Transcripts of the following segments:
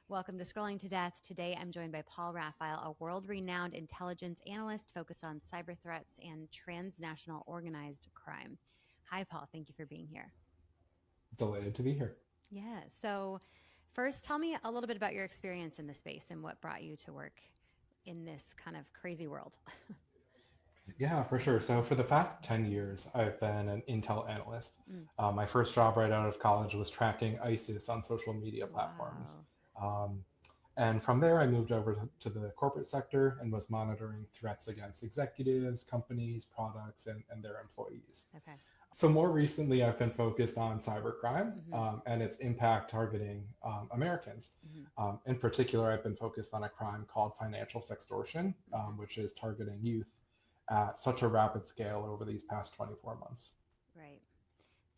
Welcome to Scrolling to Death. Today I'm joined by Paul Raffile, a world-renowned intelligence analyst focused on cyber threats and transnational organized crime. Hi, Paul. Thank you for being here. Delighted to be here. Yeah. So first, tell me a little bit about your experience in the space and what brought you to work in this kind of crazy world. Yeah, for sure. So for the past 10 years, I've been an Intel analyst. Mm, My first job right out of college was tracking ISIS on social media platforms. wow. Um, and from there, I moved over to the corporate sector and was monitoring threats against executives, companies, products, and their employees. Okay. So more recently, I've been focused on cybercrime Mm-hmm. and its impact targeting Americans. Mm-hmm. In particular, I've been focused on a crime called financial sextortion, Mm-hmm. which is targeting youth at such a rapid scale over these past 24 months. Right.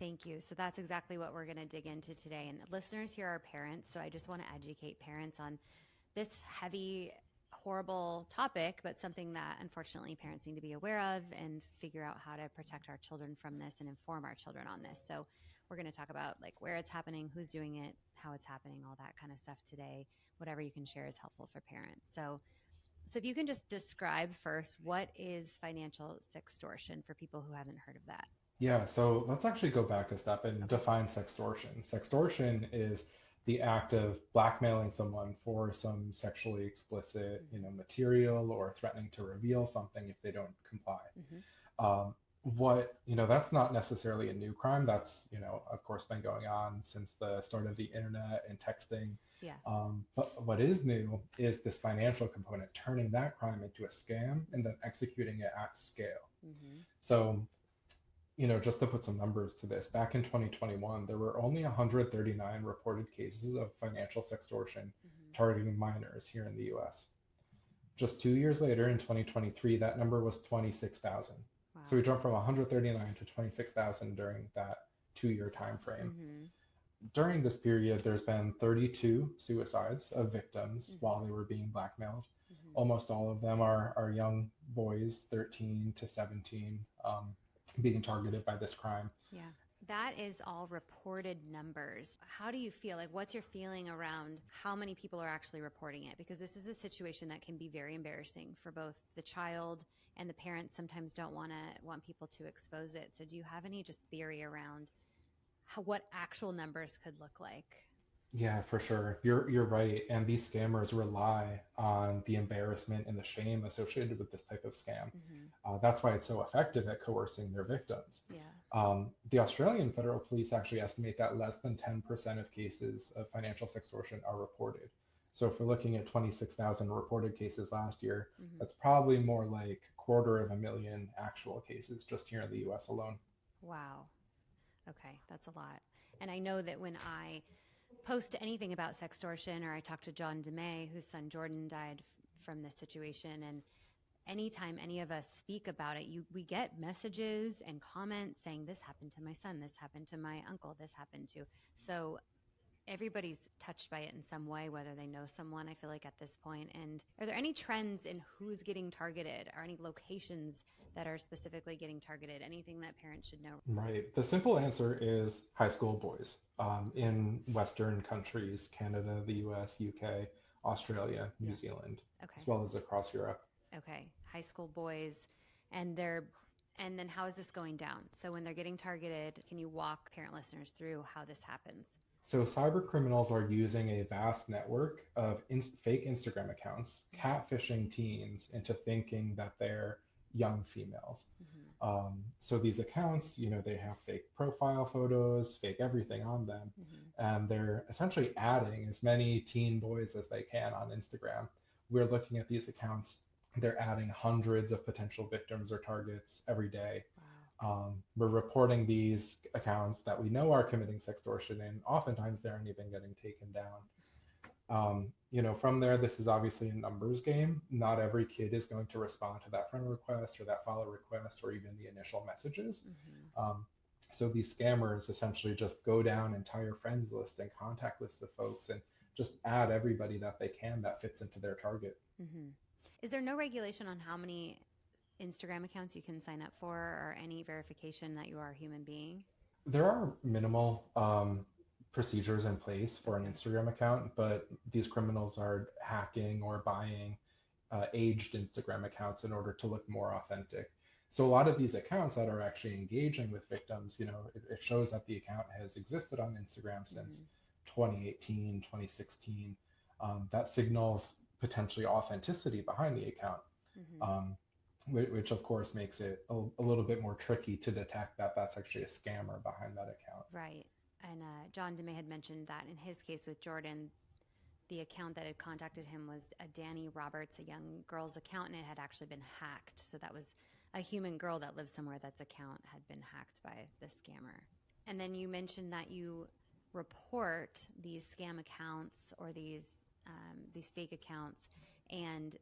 Thank you. So that's exactly what we're going to dig into today. And listeners here are parents, so I just want to educate parents on this heavy, horrible topic, but something that unfortunately parents need to be aware of and figure out how to protect our children from this and inform our children on this. So we're going to talk about like where it's happening, who's doing it, how it's happening, all that kind of stuff today. Whatever you can share is helpful for parents. So if you can just describe first, what is financial sextortion for people who haven't heard of that? Yeah, so let's actually go back a step and Okay. define sextortion. Sextortion is the act of blackmailing someone for some sexually explicit, Mm-hmm. material or threatening to reveal something if they don't comply. Mm-hmm. That's not necessarily a new crime. That's, of course, been going on since the start of the internet and texting. Yeah. But what is new is this financial component, turning that crime into a scam and then executing it at scale. Mm-hmm. So, just to put some numbers to this, back in 2021, there were only 139 reported cases of financial sextortion Mm-hmm. targeting minors here in the US. Just 2 years later, in 2023, that number was 26,000. So Wow. we jumped from 139 to 26,000 during that 2 year time frame. Mm-hmm. During this period, there's been 32 suicides of victims Mm-hmm. while they were being blackmailed. Mm-hmm. Almost all of them are young boys, 13 to 17, being targeted by this crime. Yeah. That is all reported numbers. How do you feel? Like, what's your feeling around how many people are actually reporting it? Because this is a situation that can be very embarrassing for both the child and the parents sometimes don't want people to expose it. So do you have any just theory around what actual numbers could look like? Yeah, for sure. You're right. And these scammers rely on the embarrassment and the shame associated with this type of scam. Mm-hmm. That's why it's so effective at coercing their victims. Yeah. The Australian federal police actually estimate that less than 10% of cases of financial sextortion are reported. So if we're looking at 26,000 reported cases last year, Mm-hmm. that's probably more like 250,000 actual cases just here in the US alone. Wow. Okay. That's a lot. And I know that when I post anything about sextortion or I talk to John DeMay, whose son Jordan died from this situation, and anytime any of us speak about it, we get messages and comments saying this happened to my son, this happened to my uncle, this happened to. So everybody's touched by it in some way, whether they know someone, I feel like at this point. And are there any trends in who's getting targeted? Are any locations that are specifically getting targeted? Anything that parents should know? Right. The simple answer is high school boys Mm-hmm. in Western countries, Canada, the US, UK, Australia, New Yeah. Zealand, as Okay. well as across Europe. Okay. High school boys, and they're and then how is this going down? So when they're getting targeted, can you walk parent listeners through how this happens? So cyber criminals are using a vast network of fake Instagram accounts, Mm-hmm. catfishing teens into thinking that they're young females. Mm-hmm. So these accounts, they have fake profile photos, fake everything on them, Mm-hmm. and they're essentially adding as many teen boys as they can on Instagram. We're looking at these accounts, they're adding hundreds of potential victims or targets every day. Wow. We're reporting these accounts that we know are committing sextortion, and oftentimes they aren't even getting taken down. From there, this is obviously a numbers game. Not every kid is going to respond to that friend request or that follow request or even the initial messages. Mm-hmm. Um, so these scammers essentially just go down entire friends list and contact lists of folks and just add everybody that they can that fits into their target. Mm-hmm. Is there no regulation on how many Instagram accounts you can sign up for or any verification that you are a human being? There are minimal procedures in place for an Okay. Instagram account, but these criminals are hacking or buying aged Instagram accounts in order to look more authentic. So a lot of these accounts that are actually engaging with victims, it shows that the account has existed on Instagram since Mm-hmm. 2018, 2016. That signals potentially authenticity behind the account, Mm-hmm. um, which of course makes it a little bit more tricky to detect that that's actually a scammer behind that account. Right. And John DeMay had mentioned that in his case with Jordan, the account that had contacted him was a Danny Roberts, a young girl's account, and it had actually been hacked. So that was a human girl that lived somewhere that's account had been hacked by the scammer. And then you mentioned that you report these scam accounts or these fake accounts, and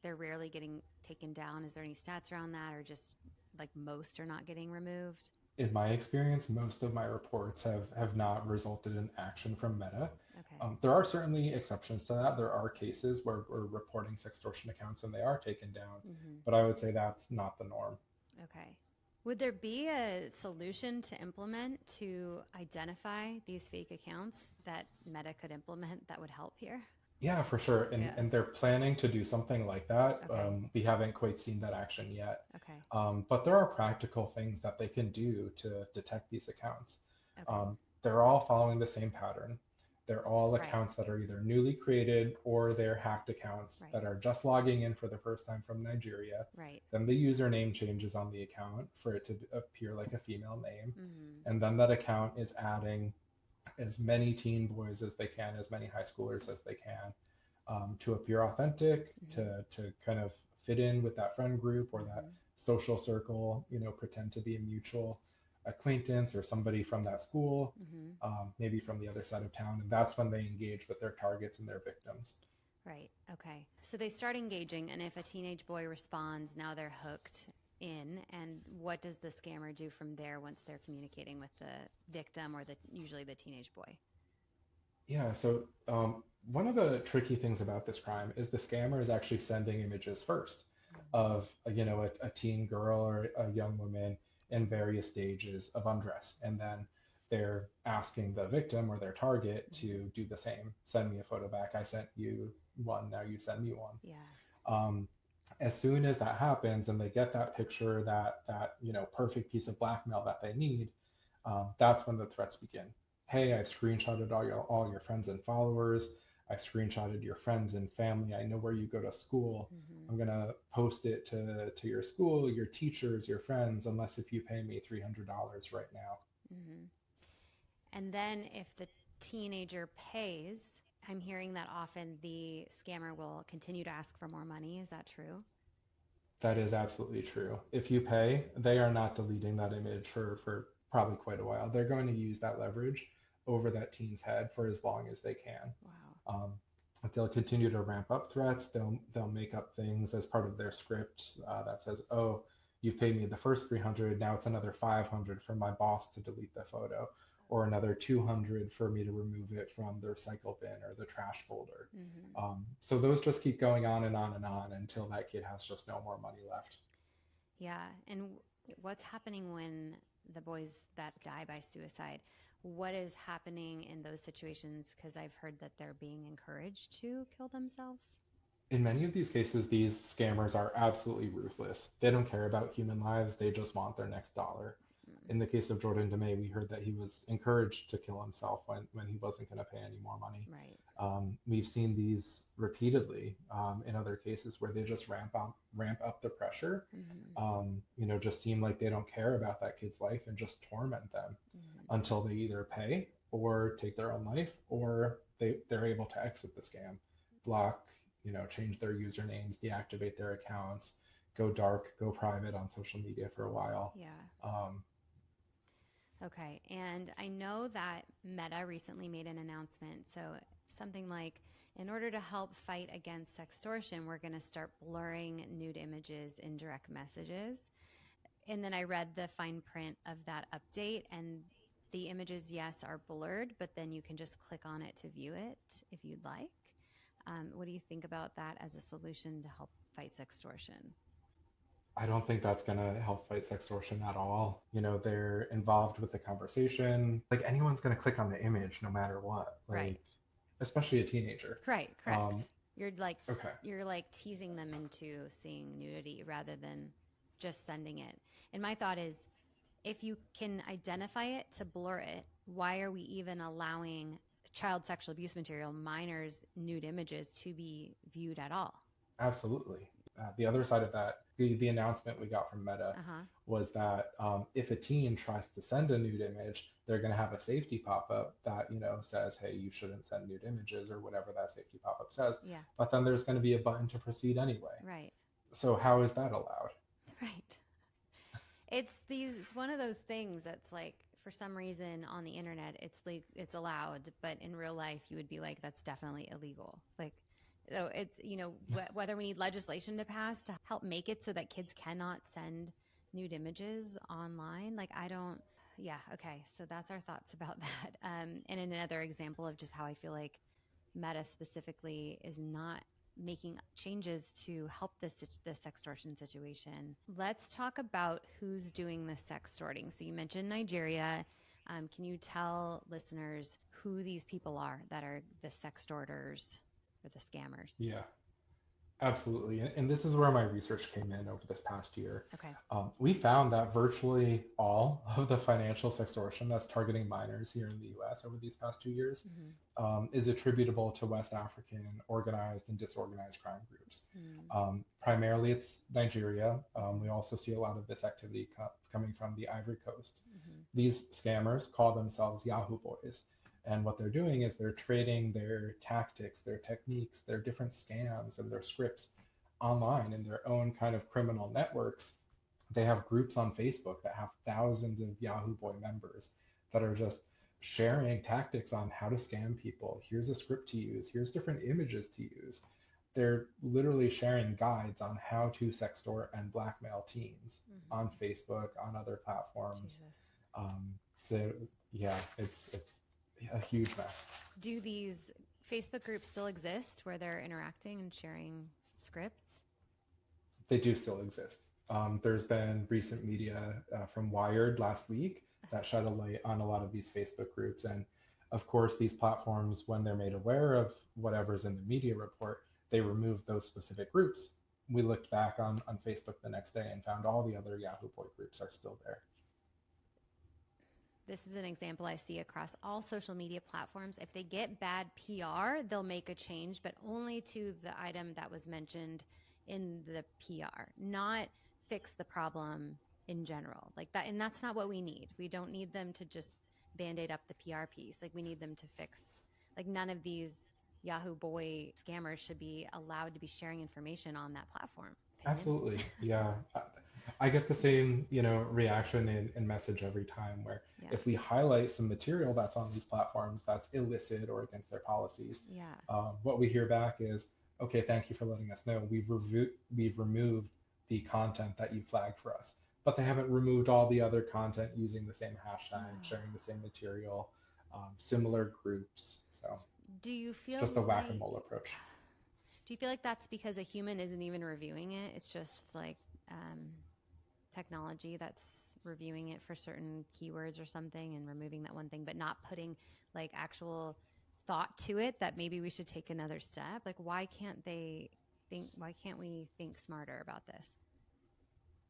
they're rarely getting taken down. Is there any stats around that, or just like most are not getting removed? In my experience, most of my reports have not resulted in action from Meta. Okay. There are certainly exceptions to that. There are cases where we're reporting sextortion accounts and they are taken down, Mm-hmm. but I would say that's not the norm. Okay. Would there be a solution to implement to identify these fake accounts that Meta could implement that would help here? Yeah, for sure. And Yeah. and they're planning to do something like that. Okay. We haven't quite seen that action yet. Okay. But there are practical things that they can do to detect these accounts. Okay. They're all following the same pattern. They're all Right. accounts that are either newly created or they're hacked accounts Right. that are just logging in for the first time from Nigeria. Right. Then the username changes on the account for it to appear like a female name. Mm-hmm. And then that account is adding as many teen boys as they can, as many high schoolers as they can, to appear authentic, Mm-hmm. to kind of fit in with that friend group or that Mm-hmm. social circle, pretend to be a mutual acquaintance or somebody from that school, Mm-hmm. maybe from the other side of town. And that's when they engage with their targets and their victims. Right. Okay. So they start engaging, and if a teenage boy responds, now they're hooked in. And what does the scammer do from there once they're communicating with the victim or usually the teenage boy? Yeah, so one of the tricky things about this crime is the scammer is actually sending images first of a teen girl or a young woman in various stages of undress, and then they're asking the victim or their target Mm-hmm. to do the same. Send me a photo back. I sent you one. Now you send me one. Yeah. Um, as soon as that happens and they get that picture, that perfect piece of blackmail that they need, that's when the threats begin. Hey, I've screenshotted all your friends and followers. I've screenshotted your friends and family. I know where you go to school. Mm-hmm. I'm gonna post it to your school, your teachers, your friends, unless if you pay me $300 right now. Mm-hmm. And then if the teenager pays, I'm hearing that often the scammer will continue to ask for more money. Is that true? That is absolutely true. If you pay, they are not deleting that image for probably quite a while. They're going to use that leverage over that teen's head for as long as they can. Wow. Um, but they'll continue to ramp up threats. They'll make up things as part of their script that says, "Oh, you've paid me the first 300. Now it's another 500 for my boss to delete the photo, or another 200 for me to remove it from the recycle bin or the trash folder." Mm-hmm. So those just keep going on and on and on until that kid has just no more money left. Yeah. And what's happening when the boys that die by suicide? What is happening in those situations? Because I've heard that they're being encouraged to kill themselves. In many of these cases, these scammers are absolutely ruthless. They don't care about human lives, they just want their next dollar. Mm. In the case of Jordan DeMay, we heard that he was encouraged to kill himself when he wasn't going to pay any more money. Right. We've seen these repeatedly in other cases where they just ramp up the pressure, Mm-hmm. just seem like they don't care about that kid's life and just torment them Mm-hmm. until they either pay or take their own life or they're able to exit the scam, block, change their usernames, deactivate their accounts, go dark, go private on social media for a while. Yeah. Um, Okay. And I know that Meta recently made an announcement. So something like, in order to help fight against sextortion, we're going to start blurring nude images in direct messages. And then I read the fine print of that update, and the images, yes, are blurred, but then you can just click on it to view it if you'd like. What do you think about that as a solution to help fight sextortion? I don't think that's going to help fight sextortion at all. You know, they're involved with the conversation. Like anyone's going to click on the image no matter what. Right. Like, especially a teenager. Right, correct. Um, You're like okay. you're like teasing them into seeing nudity rather than just sending it. And my thought is if you can identify it to blur it, why are we even allowing child sexual abuse material, minors nude images to be viewed at all? Absolutely. The other side of that, the announcement we got from Meta Uh-huh. was that if a teen tries to send a nude image, they're going to have a safety pop-up that, you know, says, hey, you shouldn't send nude images or whatever that safety pop-up says. Yeah. But then there's going to be a button to proceed anyway. Right. So how is that allowed? Right. It's one of those things that's like for some reason on the internet it's allowed, but in real life you would be like that's definitely illegal. Like so it's whether we need legislation to pass to help make it so that kids cannot send nude images online. Like I don't. Yeah. Okay. So that's our thoughts about that. And another example of just how I feel like Meta specifically is not making changes to help the sextortion situation. Let's talk about who's doing the sextorting. So you mentioned Nigeria. Can you tell listeners who these people are that are the sextorters or the scammers? Yeah. Absolutely. And this is where my research came in over this past year. Okay. We found that virtually all of the financial sextortion that's targeting minors here in the US over these past 2 years Mm-hmm. is attributable to West African organized and disorganized crime groups. Mm-hmm. Primarily, it's Nigeria. We also see a lot of this activity coming from the Ivory Coast. Mm-hmm. These scammers call themselves Yahoo Boys. And what they're doing is they're trading their tactics, their techniques, their different scams, and their scripts online in their own kind of criminal networks. They have groups on Facebook that have thousands of Yahoo Boy members that are just sharing tactics on how to scam people. Here's a script to use, here's different images to use. They're literally sharing guides on how to sextort and blackmail teens Mm-hmm. on Facebook, on other platforms. Jesus. So yeah, it's a huge mess. Do these Facebook groups still exist where they're interacting and sharing scripts? They do still exist. There's been recent media from Wired last week that shed a light on a lot of these Facebook groups. And of course, these platforms, when they're made aware of whatever's in the media report, they remove those specific groups. We looked back on Facebook the next day and found all the other Yahoo Boy groups are still there. This is an example I see across all social media platforms. If they get bad PR, they'll make a change, but only to the item that was mentioned in the PR, not fix the problem in general. Like that, and that's not what we need. We don't need them to just band-aid up the PR piece. Like we need them to fix, like none of these Yahoo Boy scammers should be allowed to be sharing information on that platform. Opinion? Absolutely. Yeah. I get the same, you know, reaction and message every time where Yeah. if we highlight some material that's on these platforms that's illicit or against their policies, Yeah. what we hear back is, okay, thank you for letting us know. We've removed the content that you flagged for us, but they haven't removed all the other content using the same hashtag, sharing the same material, similar groups. So Do you it's feel just a like whack-a-mole approach. Do you feel like that's because a human isn't even reviewing it? It's just like technology that's reviewing it for certain keywords or something and removing that one thing, but not putting like actual thought to it that maybe we should take another step? Like, why can't they think? Why can't we think smarter about this?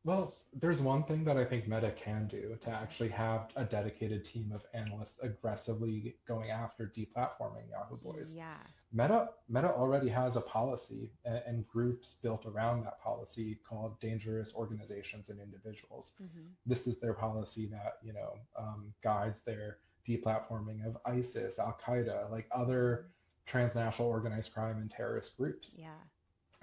Well, there's one thing that I think Meta can do to Okay. actually have a dedicated team of analysts aggressively going after deplatforming Yahoo Boys. Yeah. Meta already has a policy and groups built around that policy called dangerous organizations and individuals. Mm-hmm. This is their policy that guides their deplatforming of ISIS, Al Qaeda, like other Mm-hmm. transnational organized crime and terrorist groups. Yeah.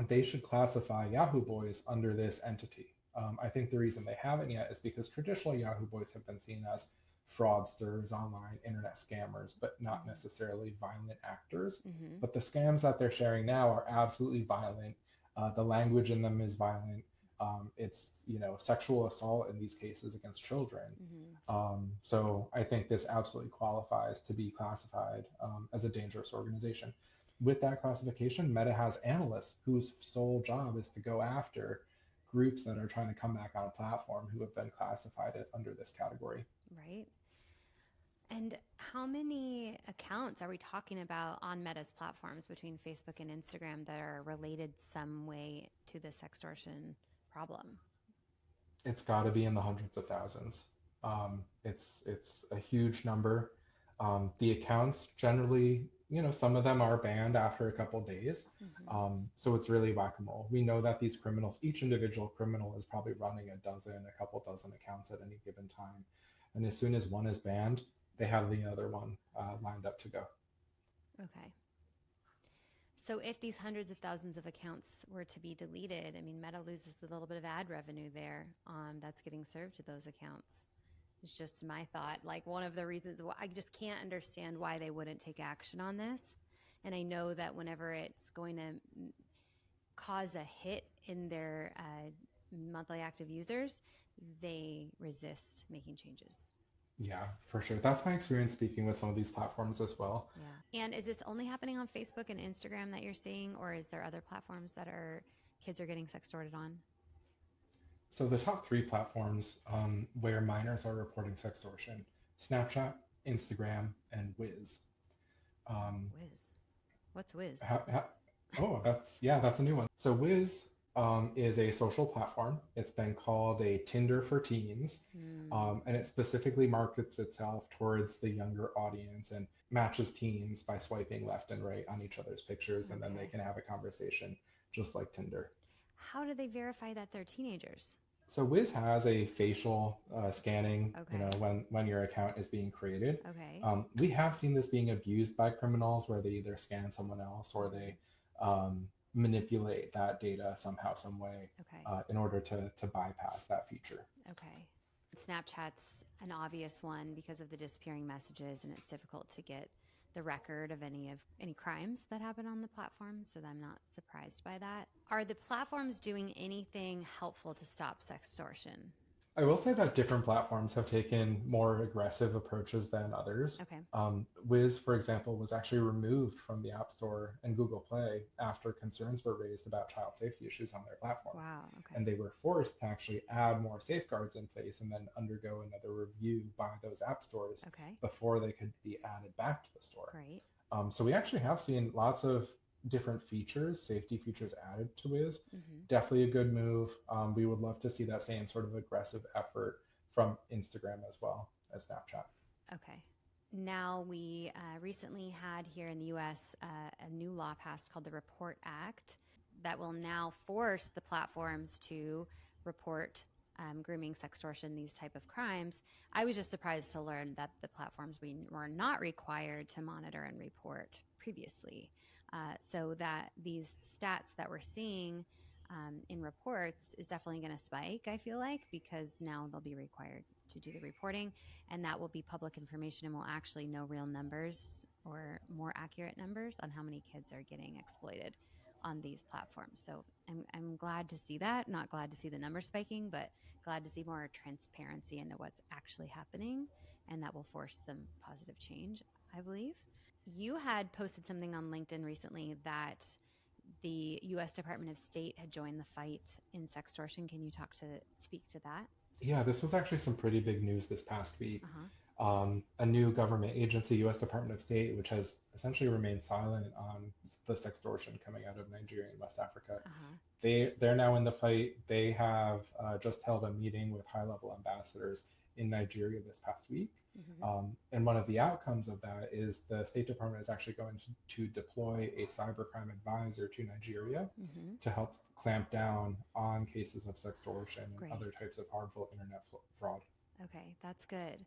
They should classify Yahoo Boys under this entity. I think the reason they haven't yet is because traditional Yahoo Boys have been seen as fraudsters, online internet scammers, but not Mm-hmm. necessarily violent actors. Mm-hmm. But the scams that they're sharing now are absolutely violent. The language in them is violent. It's sexual assault in these cases against children. Mm-hmm. So I think this absolutely qualifies to be classified as a dangerous organization. With that classification, Meta has analysts whose sole job is to go after groups that are trying to come back on a platform who have been classified under this category. Right. And how many accounts are we talking about on Meta's platforms between Facebook and Instagram that are related some way to the sextortion problem? It's got to be in the hundreds of thousands. It's a huge number. The accounts generally, some of them are banned after a couple days. Mm-hmm. So it's really whack-a-mole. We know that these criminals, each individual criminal is probably running a couple dozen accounts at any given time. And as soon as one is banned, they have the other one lined up to go. Okay. So if these hundreds of thousands of accounts were to be deleted, I mean, Meta loses a little bit of ad revenue there that's getting served to those accounts. It's just my thought. Like, one of the reasons why I just can't understand why they wouldn't take action on this. And I know that whenever it's going to cause a hit in their monthly active users, they resist making changes. Yeah, for sure. That's my experience speaking with some of these platforms as well. Yeah. And is this only happening on Facebook and Instagram that you're seeing, or is there other platforms that kids are getting sextorted on? So the top three platforms where minors are reporting sextortion: Snapchat, Instagram, and Wiz. Wiz. What's Wiz? Oh, that's a new one. So Wiz is a social platform. It's been called a Tinder for teens, and it specifically markets itself towards the younger audience and matches teens by swiping left and right on each other's pictures, and then they can have a conversation just like Tinder. How do they verify that they're teenagers? So Wiz has a facial scanning, Okay. when your account is being created. Okay. We have seen this being abused by criminals where they either scan someone else or they manipulate that data somehow, some way, Okay. in order to bypass that feature. Okay. Snapchat's an obvious one because of the disappearing messages, and it's difficult to get the record of any crimes that happen on the platform, so I'm not surprised by that. Are the platforms doing anything helpful to stop sextortion? I will say that different platforms have taken more aggressive approaches than others. Okay. Wiz, for example, was actually removed from the App Store and Google Play after concerns were raised about child safety issues on their platform. Wow. Okay. And they were forced to actually add more safeguards in place and then undergo another review by those app stores before they could be added back to the store. Great. So we actually have seen lots of different features, safety features added to Wiz. Mm-hmm. Definitely a good move. We would love to see that same sort of aggressive effort from Instagram as well as Snapchat. Okay. Now, we recently had here in the U.S. A new law passed called the Report Act that will now force the platforms to report grooming, sextortion, these type of crimes. I was just surprised to learn that the platforms were not required to monitor and report previously. So that these stats that we're seeing in reports is definitely going to spike, I feel like, because now they'll be required to do the reporting, and that will be public information, and we'll actually know real numbers or more accurate numbers on how many kids are getting exploited on these platforms. So I'm glad to see that. Not glad to see the numbers spiking, but glad to see more transparency into what's actually happening, and that will force some positive change, I believe. You had posted something on LinkedIn recently that the U.S. Department of State had joined the fight in sextortion. Can you speak to that? Yeah, this was actually some pretty big news this past week. Uh-huh. A new government agency, U.S. Department of State, which has essentially remained silent on the sextortion coming out of Nigeria and West Africa. Uh-huh. They're now in the fight. They have just held a meeting with high-level ambassadors in Nigeria this past week. Mm-hmm. And one of the outcomes of that is the State Department is actually going to deploy a cybercrime advisor to Nigeria to help clamp down on cases of sextortion and other types of harmful internet fraud. Okay, that's good.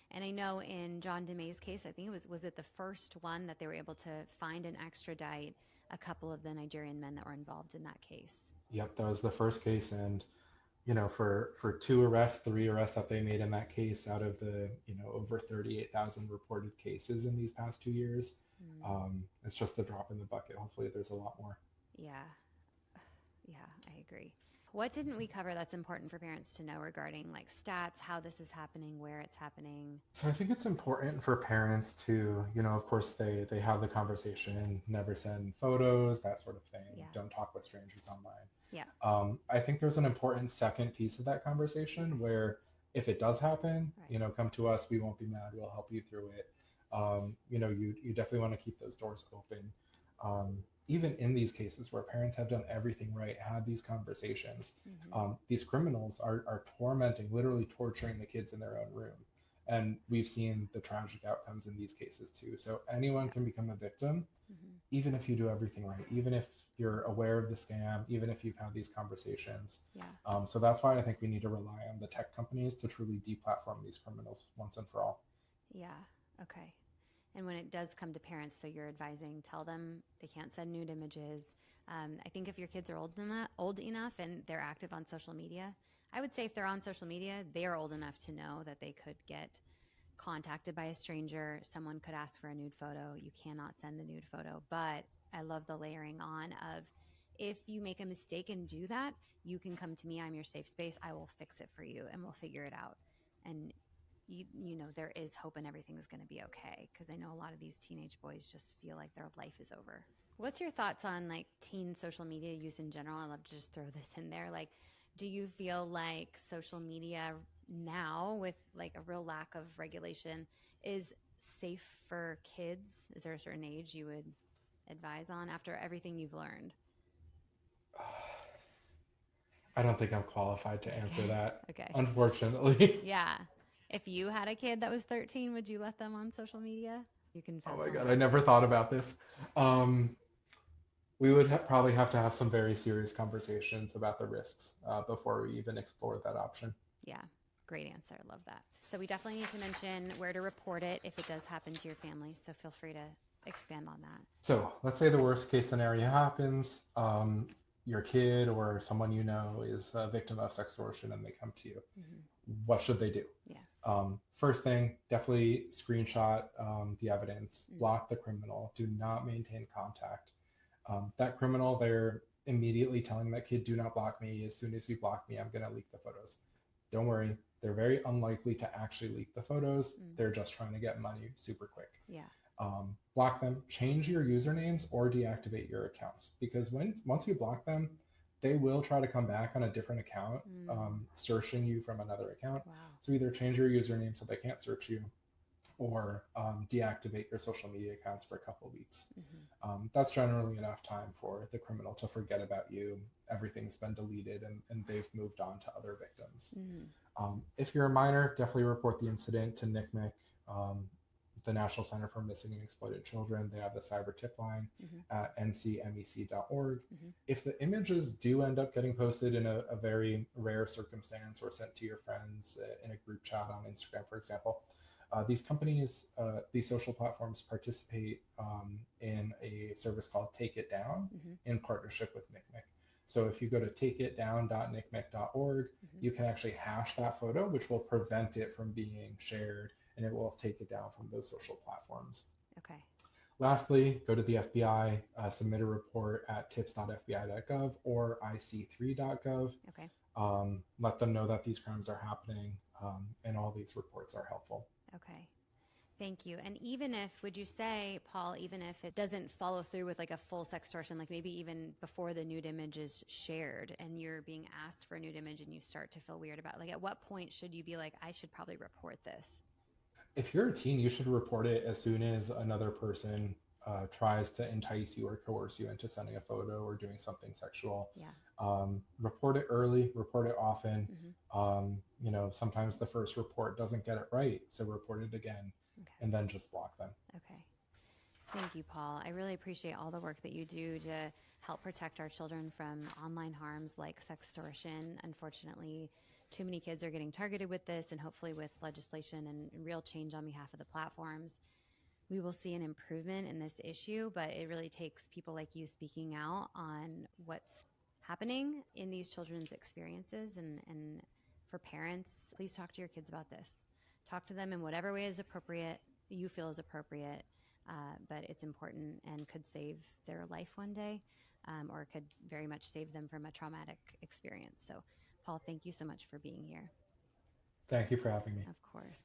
And I know in John DeMay's case, I think was it the first one that they were able to find and extradite a couple of the Nigerian men that were involved in that case. Yep, that was the first case, and for 3 arrests that they made in that case out of the over 38,000 reported cases in these past 2 years, it's just a drop in the bucket. Hopefully, there's a lot more. Yeah, I agree. What didn't we cover that's important for parents to know regarding like stats, how this is happening, where it's happening? So I think it's important for parents to, of course they have the conversation, never send photos, that sort of thing. Yeah. Don't talk with strangers online. Yeah. I think there's an important second piece of that conversation where if it does happen, Right. come to us. We won't be mad. We'll help you through it. You definitely want to keep those doors open. Even in these cases where parents have done everything right, had these conversations, these criminals are tormenting, literally torturing the kids in their own room. And we've seen the tragic outcomes in these cases too. So anyone Yeah. can become a victim, Mm-hmm. even if you do everything right, even if you're aware of the scam, even if you've had these conversations. Yeah. So that's why I think we need to rely on the tech companies to truly deplatform these criminals once and for all. Yeah. Okay. And when it does come to parents, so you're advising, tell them they can't send nude images. I think if your kids are old enough and they're active on social media, I would say if they're on social media, they are old enough to know that they could get contacted by a stranger. Someone could ask for a nude photo. You cannot send the nude photo. But I love the layering on of if you make a mistake and do that, you can come to me. I'm your safe space. I will fix it for you and we'll figure it out. And there is hope and everything is going to be okay. Because I know a lot of these teenage boys just feel like their life is over. What's your thoughts on like teen social media use in general? I love to just throw this in there. Like, do you feel like social media now, with like a real lack of regulation, is safe for kids? Is there a certain age you would advise on after everything you've learned? I don't think I'm qualified to answer Okay. that, Okay. unfortunately. Yeah. If you had a kid that was 13, would you let them on social media? You can Oh confess my on God, I that. never thought about this. Um, we would probably have to have some very serious conversations about the risks before we even explore that option. Yeah. Great answer. Love that. So we definitely need to mention where to report it if it does happen to your family. So feel free to expand on that. So let's say the worst case scenario happens. Your kid or someone you know is a victim of sextortion and they come to you. Mm-hmm. What should they do? Yeah. First thing, definitely screenshot the evidence, Mm. block the criminal, do not maintain contact. That criminal, they're immediately telling that kid, do not block me. As soon as you block me, I'm going to leak the photos. Don't worry, they're very unlikely to actually leak the photos. Mm. They're just trying to get money super quick. Yeah. Block them, change your usernames or deactivate your accounts because once you block them, they will try to come back on a different account, Mm. searching you from another account. Wow. So either change your username so they can't search you, or deactivate your social media accounts for a couple of weeks. Mm-hmm. That's generally enough time for the criminal to forget about you. Everything's been deleted and they've moved on to other victims. Mm-hmm. If you're a minor, definitely report the incident to NCMEC, um, the National Center for Missing and Exploited Children. They have the cyber tip line Mm-hmm. at ncmec.org. Mm-hmm. If the images do end up getting posted in a very rare circumstance or sent to your friends in a group chat on Instagram, for example, these companies, these social platforms participate in a service called Take It Down Mm-hmm. in partnership with NCMEC. So if you go to takeitdown.ncmec.org, Mm-hmm. you can actually hash that photo, which will prevent it from being shared and it will take it down from those social platforms. Okay. Lastly, go to the FBI, submit a report at tips.fbi.gov or ic3.gov. Okay. Let them know that these crimes are happening and all these reports are helpful. Okay. Thank you. And even if, would you say, Paul, even if it doesn't follow through with like a full sextortion, like maybe even before the nude image is shared and you're being asked for a nude image and you start to feel weird about it, like at what point should you be like, I should probably report this? If you're a teen, you should report it as soon as another person tries to entice you or coerce you into sending a photo or doing something sexual. Yeah. Report it early, report it often. Mm-hmm. Sometimes the first report doesn't get it right, so report it again Okay. and then just block them. Okay. Thank you, Paul. I really appreciate all the work that you do to help protect our children from online harms like sextortion. Unfortunately, too many kids are getting targeted with this, and hopefully with legislation and real change on behalf of the platforms, we will see an improvement in this issue, but it really takes people like you speaking out on what's happening in these children's experiences. And for parents, please talk to your kids about this. Talk to them in whatever way is appropriate, you feel is appropriate, but it's important and could save their life one day. or could very much save them from a traumatic experience. So, Paul, thank you so much for being here. Thank you for having me. Of course.